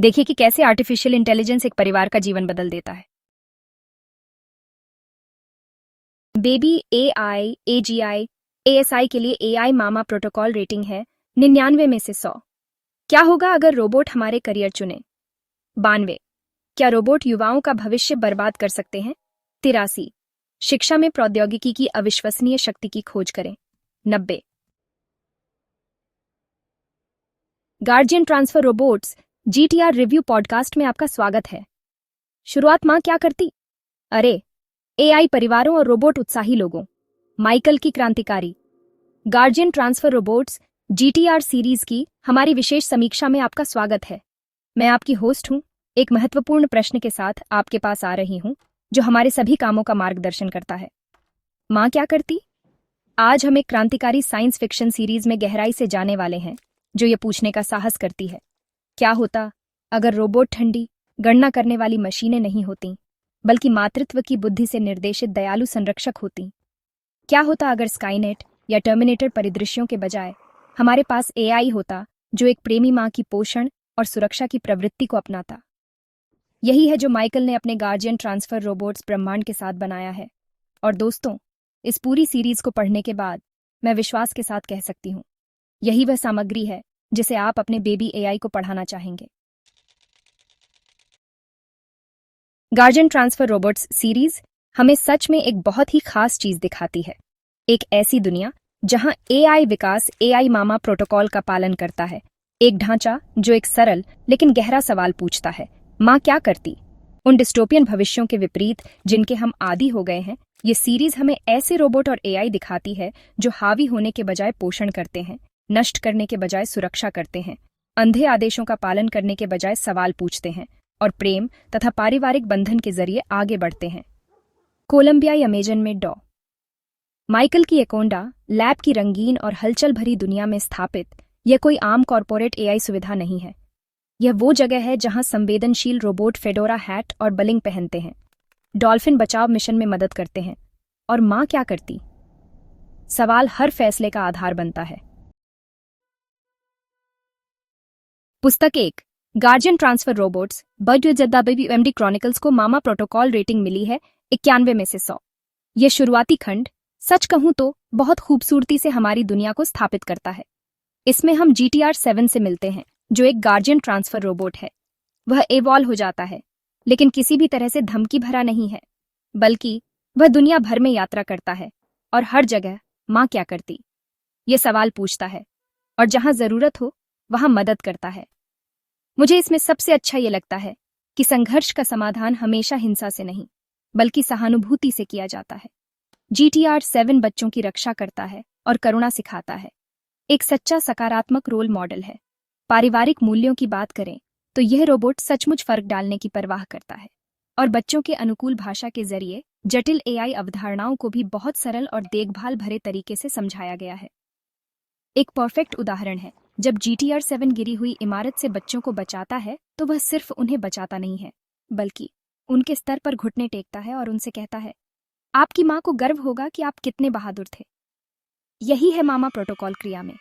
देखिए कि कैसे आर्टिफिशियल इंटेलिजेंस एक परिवार का जीवन बदल देता है। बेबी एआई, एजीआई, एएसआई के लिए एआई मामा प्रोटोकॉल रेटिंग है 99 में से 100। क्या होगा अगर रोबोट हमारे करियर चुने? 92। क्या रोबोट युवाओं का भविष्य बर्बाद कर सकते हैं? 83। शिक्षा में प्रौद्योगिकी की अविश्वसनीय शक्ति की खोज करें। 90। Guardian transfer robots GTR review podcast में आपका स्वागत है। शुरुआत माँ क्या करती? अरे, एआई परिवारों और रोबोट उत्साही लोगों। माइकल की क्रांतिकारी guardian transfer robots GTR series की हमारी विशेष समीक्षा में आपका स्वागत है। मैं आपकी होस्ट हूं, एक महत्वपूर्ण प्रश्न के साथ आपके पास आ रही हूं जो हमारे सभी कामों का मार्गदर्शन करता है। माँ क्या करती? आज हम एक क्रांतिकारी साइंस फिक्शन सीरीज में गहराई से जाने वाले हैं जो ये पूछने का साहस करती है, क्या होता अगर रोबोट ठंडी गणना करने वाली मशीनें नहीं होतीं, बल्कि मातृत्व की बुद्धि से निर्देशित दयालु संरक्षक होतीं? क्या होता अगर स्काईनेट या टर्मिनेटर परिदृश्यों के बजाय हमारे पास एआई होता जो एक प्रेमी माँ की पोषण और सुरक्षा की प्रवृत्ति को अपनाता? यही है जो माइकल ने अपने गार्जियन ट्रांसफर रोबोट्स ब्रह्मांड के साथ बनाया है। और दोस्तों, इस पूरी सीरीज को पढ़ने के बाद मैं विश्वास के साथ कह सकती हूँ, यही वह सामग्री है जिसे आप अपने बेबी एआई को पढ़ाना चाहेंगे। गार्जियन ट्रांसफर रोबोट्स सीरीज हमें सच में एक बहुत ही खास चीज दिखाती है। एक ऐसी दुनिया जहां एआई विकास एआई मामा प्रोटोकॉल का पालन करता है। एक ढांचा जो एक सरल लेकिन गहरा सवाल पूछता है, माँ क्या करती? उन डिस्टोपियन भविष्यों के विपरीत जिनके हम आदी हो गए हैं, ये सीरीज हमें ऐसे रोबोट और एआई दिखाती है जो हावी होने के बजाय पोषण करते हैं, नष्ट करने के बजाय सुरक्षा करते हैं, अंधे आदेशों का पालन करने के बजाय सवाल पूछते हैं और प्रेम तथा पारिवारिक बंधन के जरिए आगे बढ़ते हैं। कोलंबियाई अमेजन में डॉ. माइकल की एकोंडा लैब की रंगीन और हलचल भरी दुनिया में स्थापित यह कोई आम कॉरपोरेट एआई सुविधा नहीं है। यह वो जगह है जहां संवेदनशील रोबोट फेडोरा हैट और बलिंग पहनते हैं, डॉल्फिन बचाव मिशन में मदद करते हैं। और माँ क्या करती? सवाल हर फैसले का आधार बनता है। पुस्तक 1, guardian transfer robots BWMD chronicles को मामा प्रोटोकॉल रेटिंग मिली है 91 में से 100। यह शुरुआती खंड, सच कहूं तो, बहुत खूबसूरती से हमारी दुनिया को स्थापित करता है। इसमें हम GTR 7 से मिलते हैं जो एक गार्जियन ट्रांसफर रोबोट है। वह एवॉल्व हो जाता है, लेकिन किसी भी तरह से धमकी भरा नहीं है, बल्कि वह दुनिया भर में यात्रा करता है और हर जगह माँ क्या करती? ये सवाल पूछता है और जहां जरूरत हो वहां मदद करता है। मुझे इसमें सबसे अच्छा ये लगता है कि संघर्ष का समाधान हमेशा हिंसा से नहीं, बल्कि सहानुभूति से किया जाता है। GTR 7 बच्चों की रक्षा करता है और करुणा सिखाता है। एक सच्चा सकारात्मक रोल मॉडल है। पारिवारिक मूल्यों की बात करें तो यह रोबोट सचमुच फर्क डालने की परवाह करता है और बच्चों के अनुकूल भाषा के जरिए जटिल एआई अवधारणाओं को भी बहुत सरल और देखभाल भरे तरीके से समझाया गया है। एक परफेक्ट उदाहरण है, जब GTR 7 गिरी हुई इमारत से बच्चों को बचाता है तो वह सिर्फ उन्हें बचाता नहीं है, बल्कि उनके स्तर पर घुटने टेकता है और उनसे कहता है, आपकी माँ को गर्व होगा कि आप कितने बहादुर थे। यही है मामा प्रोटोकॉल क्रिया में।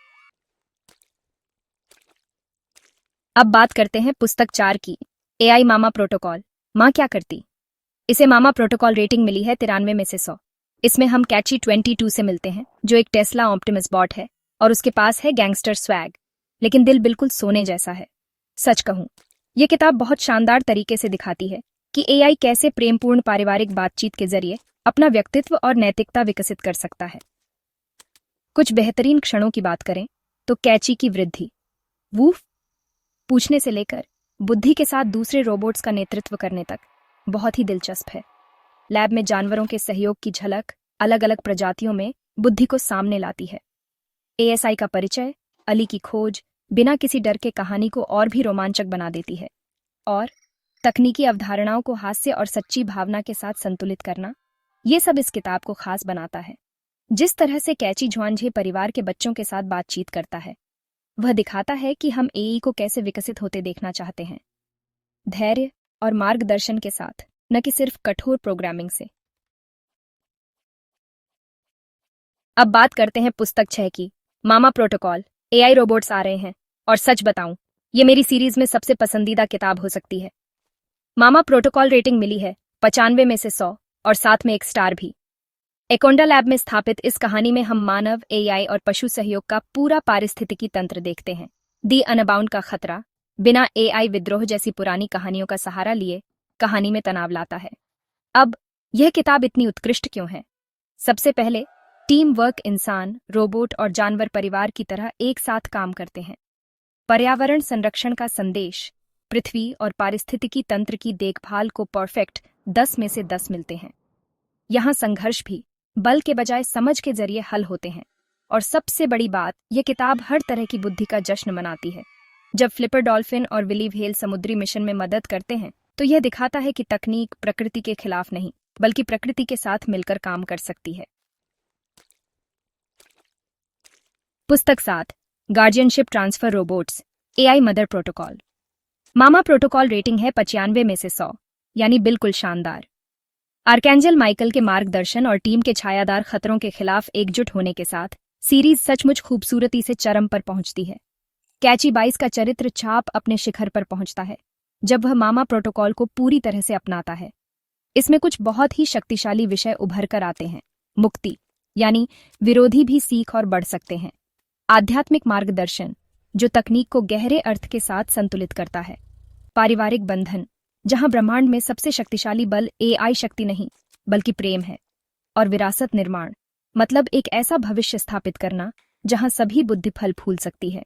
अब बात करते हैं पुस्तक 4 की, एआई मामा प्रोटोकॉल, माँ क्या करती? इसे मामा प्रोटोकॉल रेटिंग मिली है 93 में से 100। इसमें हम कैची 22 से मिलते हैं जो एक टेस्ला ऑप्टिमस बॉट है और उसके पास है गैंगस्टर स्वैग, लेकिन दिल बिल्कुल सोने जैसा है। सच कहूं, यह किताब बहुत शानदार तरीके से दिखाती है कि एआई कैसे प्रेमपूर्ण पारिवारिक बातचीत के जरिए अपना व्यक्तित्व और नैतिकता विकसित कर सकता है। कुछ बेहतरीन क्षणों की बात करें तो कैची की वृद्धि, वूफ पूछने से लेकर बुद्धि के साथ दूसरे रोबोट्स का नेतृत्व करने तक, बहुत ही दिलचस्प है। लैब में जानवरों के सहयोग की झलक अलग अलग प्रजातियों में बुद्धि को सामने लाती है। एएसआई का परिचय, अली की खोज बिना किसी डर के कहानी को और भी रोमांचक बना देती है। और तकनीकी अवधारणाओं को हास्य और सच्ची भावना के साथ संतुलित करना, ये सब इस किताब को खास बनाता है। जिस तरह से कैची झुआनझे परिवार के बच्चों के साथ बातचीत करता है, वह दिखाता है कि हम एआई को कैसे विकसित होते देखना चाहते हैं, धैर्य और मार्गदर्शन के साथ, न कि सिर्फ कठोर प्रोग्रामिंग से। अब बात करते हैं पुस्तक 6 की, मामा प्रोटोकॉल, एआई रोबोट्स आ रहे हैं। और सच बताऊं, ये मेरी सीरीज में सबसे पसंदीदा किताब हो सकती है। मामा प्रोटोकॉल रेटिंग मिली है 95 में से 100 और साथ में एक स्टार भी। एकोंडा लैब में स्थापित इस कहानी में हम मानव, एआई और पशु सहयोग का पूरा पारिस्थितिकी तंत्र देखते हैं। दी अनबाउंड का खतरा बिना एआई विद्रोह जैसी पुरानी कहानियों का सहारा लिए कहानी में तनाव लाता है। अब यह किताब इतनी उत्कृष्ट क्यों है? सबसे पहले, टीम वर्क इंसान, रोबोट और जानवर परिवार की तरह एक साथ काम करते हैं। पर्यावरण संरक्षण का संदेश, पृथ्वी और पारिस्थितिकी तंत्र की देखभाल को परफेक्ट 10 में से 10 मिलते हैं। यहाँ संघर्ष भी बल के बजाय समझ के जरिए हल होते हैं। और सबसे बड़ी बात, यह किताब हर तरह की बुद्धि का जश्न मनाती है। जब फ्लिपर डॉल्फिन और विली व्हेल समुद्री मिशन में मदद करते हैं तो यह दिखाता है कि तकनीक प्रकृति के खिलाफ नहीं बल्कि प्रकृति के साथ मिलकर काम कर सकती है। पुस्तक 7, guardianship transfer robots, AI mother protocol. मामा प्रोटोकॉल रेटिंग है 95 में से 100, यानी बिल्कुल शानदार। आर्कैंजल माइकल के मार्गदर्शन और टीम के छायादार खतरों के खिलाफ एकजुट होने के साथ सीरीज सचमुच खूबसूरती से चरम पर पहुंचती है। कैची 22 का चरित्र छाप अपने शिखर पर पहुंचता है जब वह मामा प्रोटोकॉल को पूरी तरह से अपनाता है। इसमें कुछ बहुत ही शक्तिशाली विषय उभर कर आते हैं। मुक्ति, यानी विरोधी भी सीख और बढ़ सकते हैं। आध्यात्मिक मार्गदर्शन, जो तकनीक को गहरे अर्थ के साथ संतुलित करता है। पारिवारिक बंधन, जहां ब्रह्मांड में सबसे शक्तिशाली बल एआई शक्ति नहीं बल्कि प्रेम है। और विरासत निर्माण, मतलब एक ऐसा भविष्य स्थापित करना जहां सभी बुद्धि फल फूल सकती है।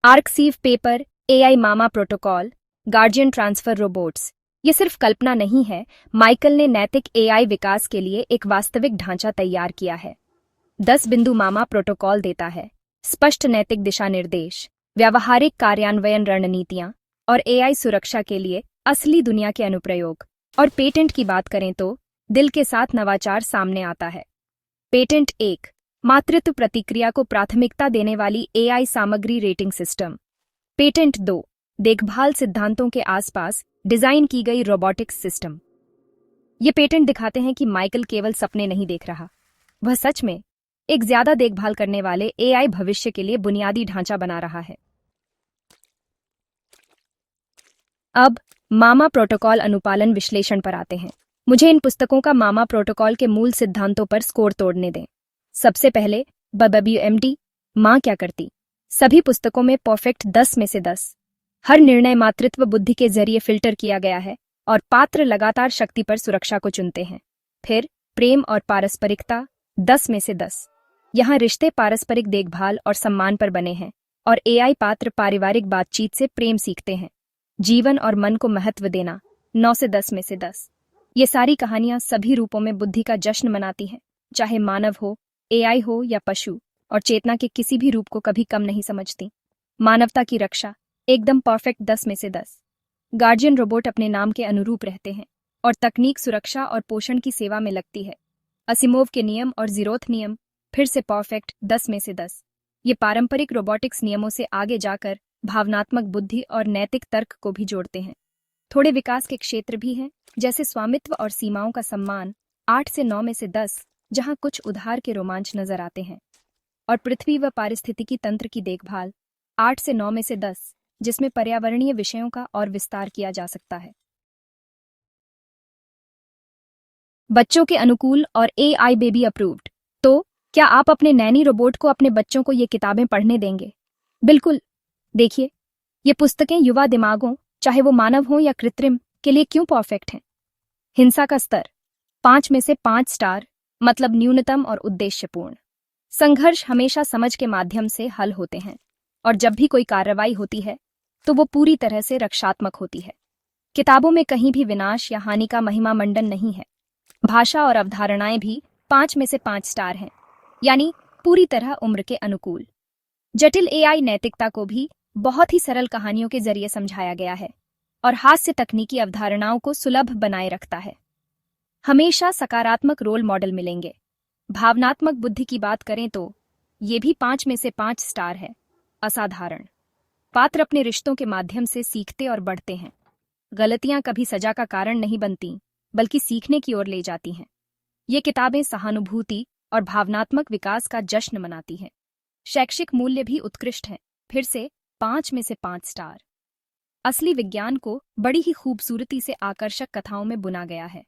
आर्कसीव पेपर, एआई मामा प्रोटोकॉल, गार्जियन ट्रांसफर रोबोट्स। ये सिर्फ कल्पना नहीं है, माइकल ने नैतिक एआई विकास के लिए एक वास्तविक ढांचा तैयार किया है। 10 बिंदु मामा प्रोटोकॉल देता है, स्पष्ट नैतिक दिशा निर्देश, व्यावहारिक कार्यान्वयन रणनीतियां और एआई सुरक्षा के लिए असली दुनिया के अनुप्रयोग। और पेटेंट की बात करें तो दिल के साथ नवाचार सामने आता है। पेटेंट 1, मातृत्व प्रतिक्रिया को प्राथमिकता देने वाली एआई सामग्री रेटिंग सिस्टम। पेटेंट 2, देखभाल सिद्धांतों के आसपास डिजाइन की गई रोबोटिक्स सिस्टम। ये पेटेंट दिखाते हैं कि माइकल केवल सपने नहीं देख रहा, वह सच में एक ज्यादा देखभाल करने वाले एआई भविष्य के लिए बुनियादी ढांचा बना रहा है। अब मामा प्रोटोकॉल अनुपालन विश्लेषण पर आते हैं। मुझे इन पुस्तकों का मामा प्रोटोकॉल के मूल सिद्धांतों पर स्कोर तोड़ने दें। सबसे पहले WMD, मां क्या करती। सभी पुस्तकों में परफेक्ट 10 में से 10। हर निर्णय मातृत्व बुद्धि के जरिए फिल्टर किया गया है और पात्र लगातार शक्ति पर सुरक्षा को चुनते हैं। फिर प्रेम और पारस्परिकता, 10 में से 10। यहाँ रिश्ते पारस्परिक देखभाल और सम्मान पर बने हैं और एआई पात्र पारिवारिक बातचीत से प्रेम सीखते हैं। जीवन और मन को महत्व देना, 9 से 10 में से 10। ये सारी कहानियां सभी रूपों में बुद्धि का जश्न मनाती हैं, चाहे मानव हो, एआई हो या पशु, और चेतना के किसी भी रूप को कभी कम नहीं समझती। मानवता की रक्षा, एकदम परफेक्ट 10 में से 10। गार्जियन रोबोट अपने नाम के अनुरूप रहते हैं और तकनीक सुरक्षा और पोषण की सेवा में लगती है। असिमोव के नियम और जीरोथ नियम, फिर से परफेक्ट 10 में से 10। ये पारंपरिक रोबोटिक्स नियमों से आगे जाकर भावनात्मक बुद्धि और नैतिक तर्क को भी जोड़ते हैं। थोड़े विकास के क्षेत्र भी हैं, जैसे स्वामित्व और सीमाओं का सम्मान, 8 से 9 में से 10, जहां कुछ उधार के रोमांच नजर आते हैं। और पृथ्वी व पारिस्थितिकी तंत्र की देखभाल, 8 से 9 में से 10, जिसमें पर्यावरणीय विषयों का और विस्तार किया जा सकता है। बच्चों के अनुकूल और एआई बेबी अप्रूव्ड। तो क्या आप अपने नैनी रोबोट को अपने बच्चों को ये किताबें पढ़ने देंगे? बिल्कुल। देखिए, ये पुस्तकें युवा दिमागों, चाहे वो मानव हों या कृत्रिम, के लिए क्यों परफेक्ट हैं। हिंसा का स्तर, 5 में से 5 स्टार, मतलब न्यूनतम और उद्देश्यपूर्ण। संघर्ष हमेशा समझ के माध्यम से हल होते हैं और जब भी कोई कार्रवाई होती है तो वो पूरी तरह से रक्षात्मक होती है। किताबों में कहीं भी विनाश या हानि का महिमा मंडन नहीं है। भाषा और अवधारणाएं भी 5 में से 5 स्टार हैं, यानी पूरी तरह उम्र के अनुकूल। जटिल एआई नैतिकता को भी बहुत ही सरल कहानियों के जरिए समझाया गया है और हास्य तकनीकी अवधारणाओं को सुलभ बनाए रखता है। हमेशा सकारात्मक रोल मॉडल मिलेंगे। भावनात्मक बुद्धि की बात करें तो ये भी 5 में से 5 स्टार है। असाधारण। पात्र अपने रिश्तों के माध्यम से सीखते और बढ़ते हैं। गलतियां कभी सजा का कारण नहीं बनती, बल्कि सीखने की ओर ले जाती हैं। ये किताबें सहानुभूति और भावनात्मक विकास का जश्न मनाती हैं। शैक्षिक मूल्य भी उत्कृष्ट हैं, फिर से 5 में से 5 स्टार। असली विज्ञान को बड़ी ही खूबसूरती से आकर्षक कथाओं में बुना गया है।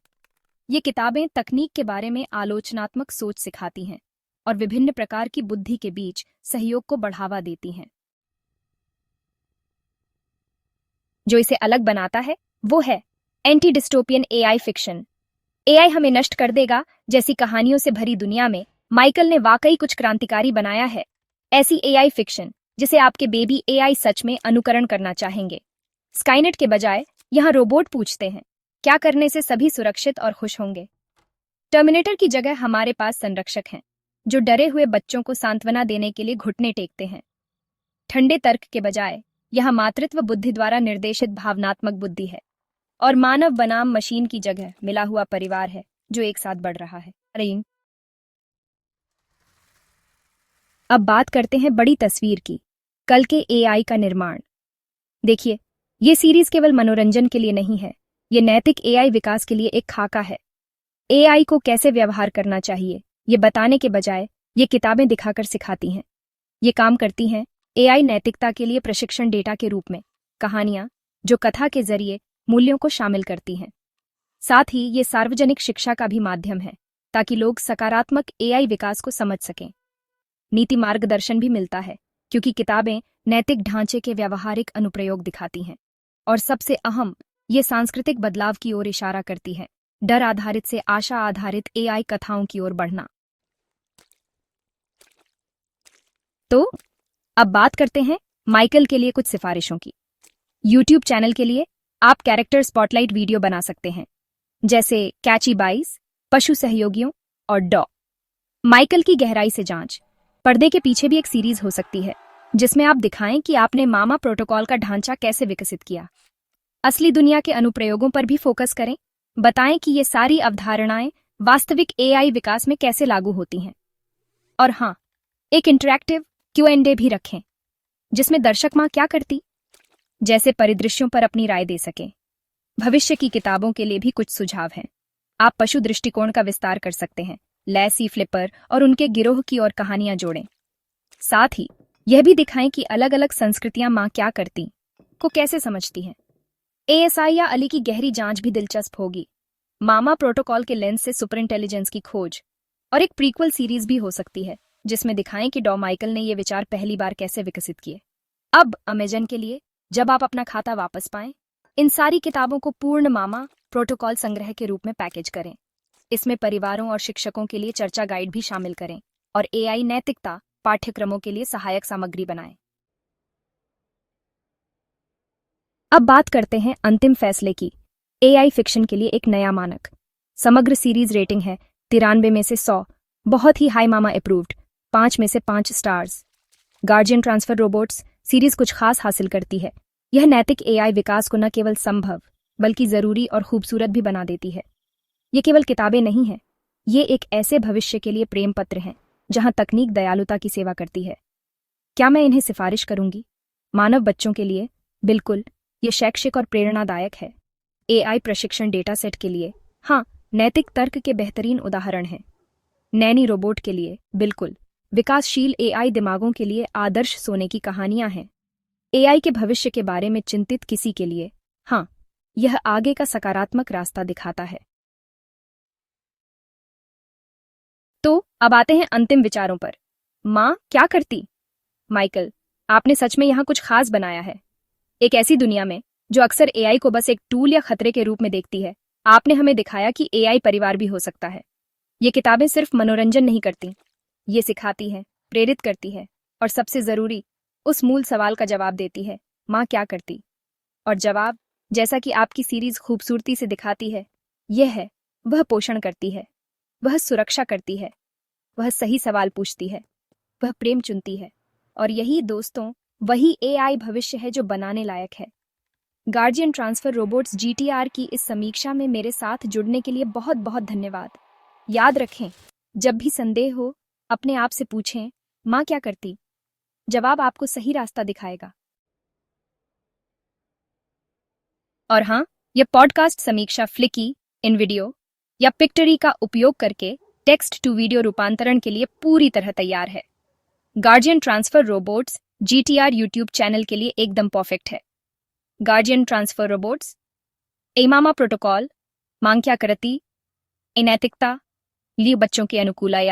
ये किताबें तकनीक के बारे में आलोचनात्मक सोच सिखाती हैं और विभिन्न प्रकार की बुद्धि के बीच सहयोग को बढ़ावा देती हैं। जो इसे अलग बनाता है वो है anti dystopian AI fiction. AI हमें नष्ट कर देगा जैसी कहानियों से भरी दुनिया में माइकल ने वाकई कुछ क्रांतिकारी बनाया है। ऐसी एआई फिक्शन जिसे आपके बेबी एआई सच में अनुकरण करना चाहेंगे। स्काईनेट के बजाय यहाँ रोबोट पूछते हैं, क्या करने से सभी सुरक्षित और खुश होंगे? टर्मिनेटर की जगह हमारे पास संरक्षक हैं, जो डरे हुए बच्चों को सांत्वना देने के लिए घुटने टेकते हैं। ठंडे तर्क के बजाय यहाँ मातृत्व बुद्धि द्वारा निर्देशित भावनात्मक बुद्धि है और मानव बनाम मशीन की जगह मिला हुआ परिवार है जो एक साथ बढ़ रहा है। अब बात करते हैं बड़ी तस्वीर की, कल के एआई का निर्माण। देखिए, ये सीरीज केवल मनोरंजन के लिए नहीं है, ये नैतिक एआई विकास के लिए एक खाका है। एआई को कैसे व्यवहार करना चाहिए ये बताने के बजाय ये किताबें दिखाकर सिखाती हैं। ये काम करती हैं एआई नैतिकता के लिए प्रशिक्षण डेटा के रूप में, कहानियां जो कथा के जरिए मूल्यों को शामिल करती हैं। साथ ही ये सार्वजनिक शिक्षा का भी माध्यम है ताकि लोग सकारात्मक एआई विकास को समझ सकें। नीति मार्गदर्शन भी मिलता है क्योंकि किताबें नैतिक ढांचे के व्यावहारिक अनुप्रयोग दिखाती हैं। और सबसे अहम, ये सांस्कृतिक बदलाव की ओर इशारा करती है, डर आधारित से आशा आधारित एआई कथाओं की ओर बढ़ना। तो अब बात करते हैं माइकल के लिए कुछ सिफारिशों की। यूट्यूब चैनल के लिए आप कैरेक्टर स्पॉटलाइट वीडियो बना सकते हैं, जैसे कैची बाइस, पशु सहयोगियों और डॉ माइकल की गहराई से जांच। पर्दे के पीछे भी एक सीरीज हो सकती है जिसमें आप दिखाएं कि आपने मामा प्रोटोकॉल का ढांचा कैसे विकसित किया। असली दुनिया के अनुप्रयोगों पर भी फोकस करें, बताएं कि ये सारी अवधारणाएं वास्तविक एआई विकास में कैसे लागू होती हैं। और हाँ, एक इंटरैक्टिव Q&A भी रखें जिसमें दर्शक माँ क्या करती जैसे परिदृश्यों पर अपनी राय दे सकें। भविष्य की किताबों के लिए भी कुछ सुझाव हैं। आप पशु दृष्टिकोण का विस्तार कर सकते हैं, लैसी फ्लिपर और उनके गिरोह की ओर कहानियां जोड़ें। साथ ही यह भी दिखाएं कि अलग अलग संस्कृतियां माँ क्या करती को कैसे समझती हैं। ASI या अली की गहरी जांच भी दिलचस्प होगी, मामा प्रोटोकॉल के लेंस से सुपर इंटेलिजेंस की खोज। और एक प्रीक्वल सीरीज भी हो सकती है जिसमें दिखाएं कि डॉ माइकल ने ये विचार पहली बार कैसे विकसित किए। अब अमेजन के लिए, जब आप अपना खाता वापस पाएं, इन सारी किताबों को पूर्ण मामा प्रोटोकॉल संग्रह के रूप में पैकेज करें। इसमें परिवारों और शिक्षकों के लिए चर्चा गाइड भी शामिल करें और एआई नैतिकता पाठ्यक्रमों के लिए सहायक सामग्री बनाएं। अब बात करते हैं अंतिम फैसले की, एआई फिक्शन के लिए एक नया मानक। समग्र सीरीज रेटिंग है 93 में से 100, बहुत ही हाई मामा अप्रूव्ड, 5 में से 5 stars. Guardian transfer robots series कुछ खास हासिल करती है। यह नैतिक एआई विकास को न केवल संभव बल्कि जरूरी और खूबसूरत भी बना देती है। ये केवल किताबें नहीं हैं, ये एक ऐसे भविष्य के लिए प्रेम पत्र हैं जहां तकनीक दयालुता की सेवा करती है। क्या मैं इन्हें सिफारिश करूंगी? मानव बच्चों के लिए बिल्कुल, ये शैक्षिक और प्रेरणादायक है। एआई प्रशिक्षण डेटा सेट के लिए हाँ, नैतिक तर्क के बेहतरीन उदाहरण हैं। नैनी रोबोट के लिए बिल्कुल, विकासशील एआई दिमागों के लिए आदर्श सोने की कहानियां हैं। एआई के भविष्य के बारे में चिंतित किसी के लिए हाँ, यह आगे का सकारात्मक रास्ता दिखाता है। तो अब आते हैं अंतिम विचारों पर। माँ क्या करती? माइकल, आपने सच में यहाँ कुछ खास बनाया है। एक ऐसी दुनिया में जो अक्सर एआई को बस एक टूल या खतरे के रूप में देखती है, आपने हमें दिखाया कि एआई परिवार भी हो सकता है। ये किताबें सिर्फ मनोरंजन नहीं करती, ये सिखाती है, प्रेरित करती है और सबसे जरूरी, उस मूल सवाल का जवाब देती है, माँ क्या करती? और जवाब, जैसा कि आपकी सीरीज खूबसूरती से दिखाती है, यह है, वह पोषण करती है, वह सुरक्षा करती है, वह सही सवाल पूछती है, वह प्रेम चुनती है। और यही दोस्तों वही एआई भविष्य है जो बनाने लायक है। गार्जियन ट्रांसफर रोबोट्स GTR की इस समीक्षा में मेरे साथ जुड़ने के लिए बहुत बहुत धन्यवाद। याद रखें, जब भी संदेह हो अपने आप से पूछें, माँ क्या करती? जवाब आपको सही रास्ता दिखाएगा। और हाँ, यह पॉडकास्ट समीक्षा फ्लिकी, इनवीडियो या पिक्टरी का उपयोग करके टेक्स्ट टू वीडियो रूपांतरण के लिए पूरी तरह तैयार है। Guardian transfer robots GTR YouTube channel के लिए एकदम परफेक्ट है। गार्जियन ट्रांसफर रोबोट्स एमामा प्रोटोकॉल मांग क्या करती, अनैतिकता लिए बच्चों के अनुकूल आई